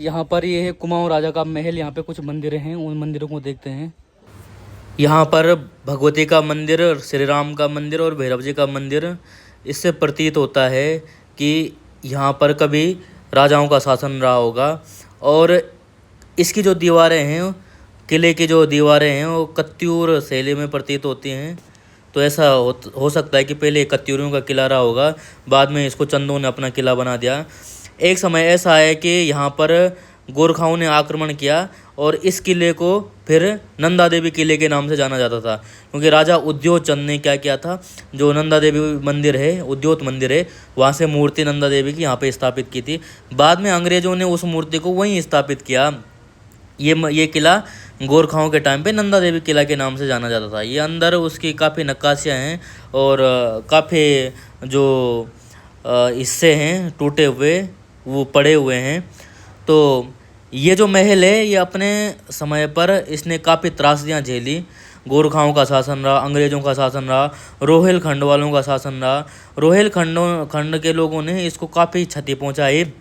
यहाँ पर ये है कुमाऊँ राजा का महल। यहाँ पे कुछ मंदिर हैं, उन मंदिरों को देखते हैं। यहाँ पर भगवती का मंदिर, श्री राम का मंदिर और भैरव जी का मंदिर। इससे प्रतीत होता है कि यहाँ पर कभी राजाओं का शासन रहा होगा। और इसकी जो दीवारें हैं, किले की जो दीवारें हैं, वो कत्यूर शैली में प्रतीत होती हैं। तो ऐसा हो सकता है कि पहले कत्यूरियों का किला रहा होगा, बाद में इसको चंदों ने अपना किला बना दिया। एक समय ऐसा है कि यहाँ पर गोरखाओं ने आक्रमण किया और इस किले को फिर नंदा देवी किले के नाम से जाना जाता था, क्योंकि राजा उद्योत चंद ने क्या किया था, जो नंदा देवी मंदिर है, उद्योत मंदिर है, वहाँ से मूर्ति नंदा देवी की यहाँ पे स्थापित की थी। बाद में अंग्रेज़ों ने उस मूर्ति को वहीं स्थापित किया। ये किला गोरखाओं के टाइम पे नंदा देवी किला के नाम से जाना जाता था। ये अंदर उसकी काफ़ी नक्काशियाँ हैं और काफ़ी जो हिस्से हैं टूटे हुए वो पड़े हुए हैं। तो ये जो महल है, ये अपने समय पर इसने काफ़ी त्रासदियाँ झेली। गोरखाओं का शासन रहा, अंग्रेज़ों का शासन रहा, रोहिलखंड वालों का शासन रहा। रोहिलखंड के लोगों ने इसको काफ़ी क्षति पहुँचाई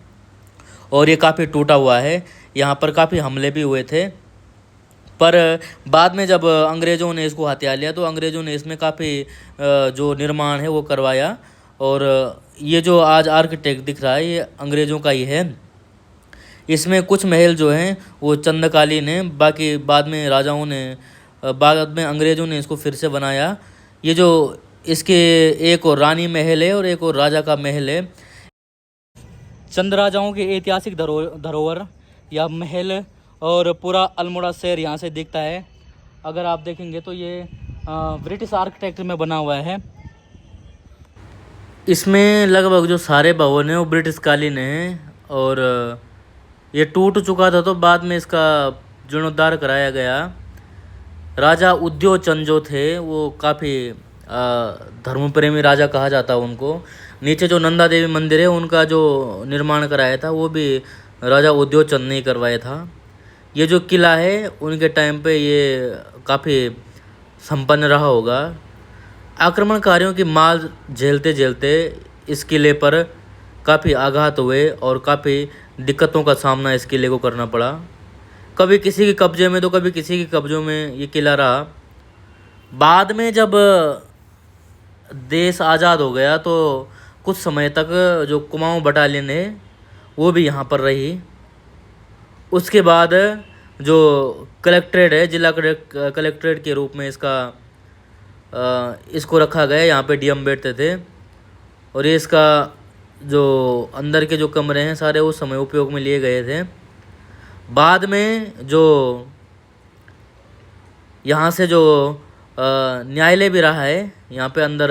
और ये काफ़ी टूटा हुआ है। यहाँ पर काफ़ी हमले भी हुए थे, पर बाद में जब अंग्रेज़ों ने इसको हथिया लिया तो अंग्रेज़ों ने इसमें काफ़ी जो निर्माण है वो करवाया। और ये जो आज आर्किटेक्ट दिख रहा है, ये अंग्रेज़ों का ही है। इसमें कुछ महल जो हैं वो चंद्रकालीन हैं, बाकी बाद में राजाओं ने, बाद में अंग्रेज़ों ने इसको फिर से बनाया। ये जो इसके एक और रानी महल है और एक और राजा का महल है। चंद राजाओं के ऐतिहासिक धरोहर या महल और पूरा अल्मोड़ा शहर यहाँ से दिखता है। अगर आप देखेंगे तो ये ब्रिटिश आर्किटेक्ट में बना हुआ है। इसमें लगभग जो सारे भवन हैं वो ब्रिटिश कालीन हैं और ये टूट चुका था, तो बाद में इसका जीर्णोद्धार कराया गया। राजा उद्योत चंद जो थे वो काफ़ी धर्म प्रेमी राजा कहा जाता है उनको। नीचे जो नंदा देवी मंदिर है उनका जो निर्माण कराया था वो भी राजा उद्योत चंद ने ही करवाया था। ये जो किला है उनके टाइम पे ये काफ़ी संपन्न रहा होगा। आक्रमणकारियों की मार झेलते झेलते इस किले पर काफ़ी आघात हुए और काफ़ी दिक्कतों का सामना इस किले को करना पड़ा। कभी किसी के कब्जे में तो कभी किसी के कब्जों में ये किला रहा। बाद में जब देश आज़ाद हो गया तो कुछ समय तक जो कुमाऊँ बटालियन है वो भी यहाँ पर रही। उसके बाद जो कलेक्ट्रेट है, जिला कलेक्ट्रेट के रूप में इसको रखा गया। यहाँ पे डीएम बैठते थे और ये इसका जो अंदर के जो कमरे हैं सारे उस समय उपयोग में लिए गए थे। बाद में जो यहाँ से जो न्यायालय भी रहा है, यहाँ पे अंदर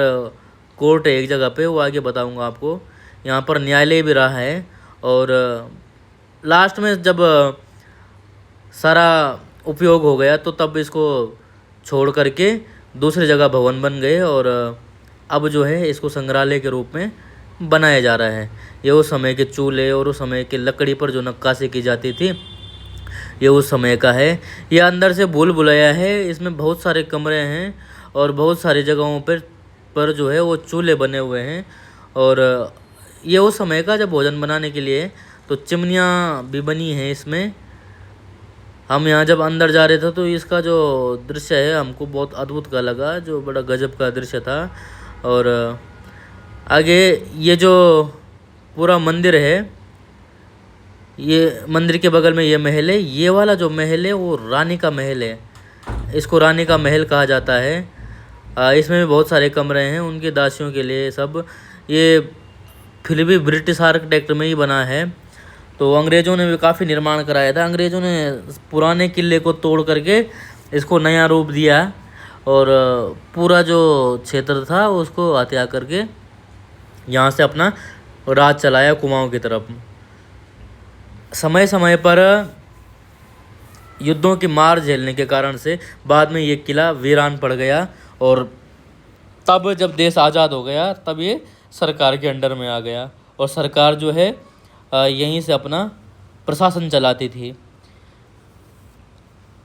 कोर्ट है एक जगह पे, वो आगे बताऊंगा आपको। यहाँ पर न्यायालय भी रहा है और लास्ट में जब सारा उपयोग हो गया तो तब इसको छोड़ करके दूसरी जगह भवन बन गए और अब जो है इसको संग्रहालय के रूप में बनाया जा रहा है। ये उस समय के चूल्हे और उस समय के लकड़ी पर जो नक्काशी की जाती थी ये उस समय का है। ये अंदर से भूल भुलैया है। इसमें बहुत सारे कमरे हैं और बहुत सारी जगहों पर जो है वो चूल्हे बने हुए हैं। और ये उस समय का जब भोजन बनाने के लिए तो चिमनियाँ भी बनी हैं इसमें। हम यहाँ जब अंदर जा रहे थे तो इसका जो दृश्य है हमको बहुत अद्भुत का लगा, जो बड़ा गजब का दृश्य था। और आगे ये जो पूरा मंदिर है, ये मंदिर के बगल में ये महल है। ये वाला जो महल है वो रानी का महल है, इसको रानी का महल कहा जाता है। इसमें भी बहुत सारे कमरे हैं उनके दासियों के लिए सब। ये फिर भी ब्रिटिश आर्किटेक्ट में ही बना है। तो अंग्रेज़ों ने भी काफ़ी निर्माण कराया था। अंग्रेज़ों ने पुराने किले को तोड़ करके इसको नया रूप दिया और पूरा जो क्षेत्र था उसको हत्या करके यहाँ से अपना राज चलाया कुमाऊँ की तरफ। समय समय पर युद्धों की मार झेलने के कारण से बाद में ये किला वीरान पड़ गया और तब जब देश आज़ाद हो गया तब ये सरकार के अंडर में आ गया और सरकार जो है यहीं से अपना प्रशासन चलाती थी।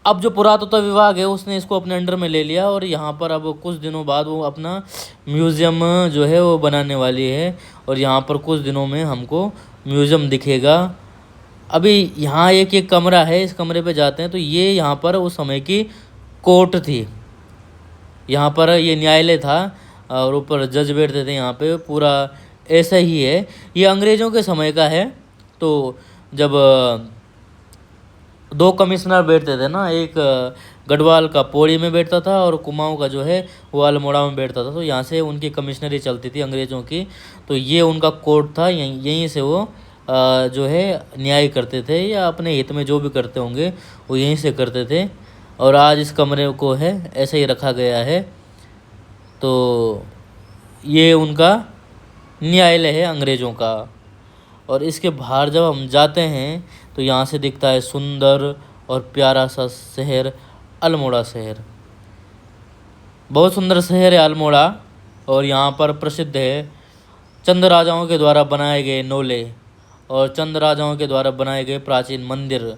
अब जो पुरातत्व विभाग है उसने इसको अपने अंडर में ले लिया और यहाँ पर अब कुछ दिनों बाद वो अपना म्यूज़ियम जो है वो बनाने वाली है और यहाँ पर कुछ दिनों में हमको म्यूज़ियम दिखेगा। अभी यहाँ एक कमरा है, इस कमरे पे जाते हैं तो ये यहाँ पर उस समय की कोर्ट थी। यहाँ पर ये न्यायालय था और ऊपर जज बैठते थे। यहाँ पे पूरा ऐसा ही है। ये अंग्रेज़ों के समय का है। तो जब दो कमिश्नर बैठते थे ना, एक गढ़वाल का पौड़ी में बैठता था और कुमाऊँ का जो है वो अल्मोड़ा में बैठता था। तो यहाँ से उनकी कमिश्नरी चलती थी अंग्रेज़ों की। तो ये उनका कोर्ट था, यहीं से वो जो है न्याय करते थे या अपने हित में जो भी करते होंगे वो यहीं से करते थे। और आज इस कमरे को है ऐसे ही रखा गया है। तो ये उनका न्यायालय है अंग्रेज़ों का। और इसके बाहर जब हम जाते हैं तो यहाँ से दिखता है सुंदर और प्यारा सा शहर अल्मोड़ा शहर। बहुत सुंदर शहर है अल्मोड़ा। और यहाँ पर प्रसिद्ध है चंद राजाओं के द्वारा बनाए गए नोले और चंद राजाओं के द्वारा बनाए गए प्राचीन मंदिर।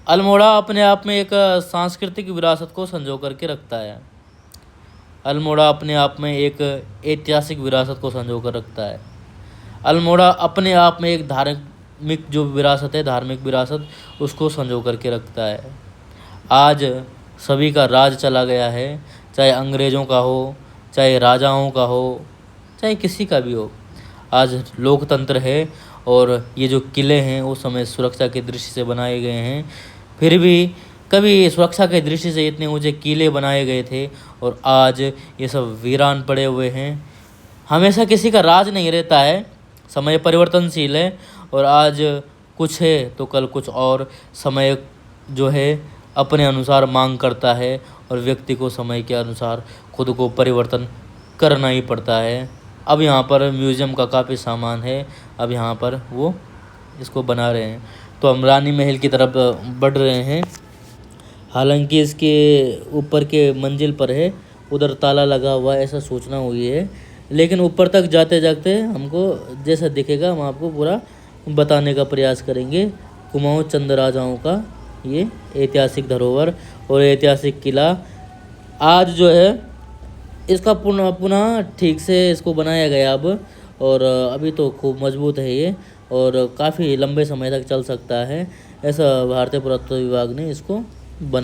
अल्मोड़ा अपने आप में एक सांस्कृतिक विरासत को संजो करके रखता है। अल्मोड़ा अपने आप में एक ऐतिहासिक विरासत को संजो कर रखता है। अल्मोड़ा अपने आप में एक धार्मिक जो विरासत है, धार्मिक विरासत, उसको संजो करके रखता है। आज सभी का राज चला गया है, चाहे अंग्रेज़ों का हो, चाहे राजाओं का हो, चाहे किसी का भी हो। आज लोकतंत्र है और ये जो किले हैं उस समय सुरक्षा की दृष्टि से बनाए गए हैं। फिर भी कभी सुरक्षा की दृष्टि से इतने ऊंचे किले बनाए गए थे और आज ये सब वीरान पड़े हुए हैं। हमेशा किसी का राज नहीं रहता है, समय परिवर्तनशील है और आज कुछ है तो कल कुछ और। समय जो है अपने अनुसार मांग करता है और व्यक्ति को समय के अनुसार खुद को परिवर्तन करना ही पड़ता है। अब यहाँ पर म्यूज़ियम का काफ़ी सामान है, अब यहाँ पर वो इसको बना रहे हैं। तो हम रानी महल की तरफ बढ़ रहे हैं। हालांकि इसके ऊपर के मंजिल पर है, उधर ताला लगा हुआ है ऐसा सूचना हुई है। लेकिन ऊपर तक जाते जाते हमको जैसा दिखेगा हम आपको पूरा बताने का प्रयास करेंगे। कुमाऊँ चंद राजाओं का ये ऐतिहासिक धरोहर और ऐतिहासिक किला आज जो है इसका पुनः ठीक से इसको बनाया गया अब। और अभी तो खूब मजबूत है ये और काफ़ी लंबे समय तक चल सकता है, ऐसा भारतीय पुरातत्व विभाग ने इसको बनाया।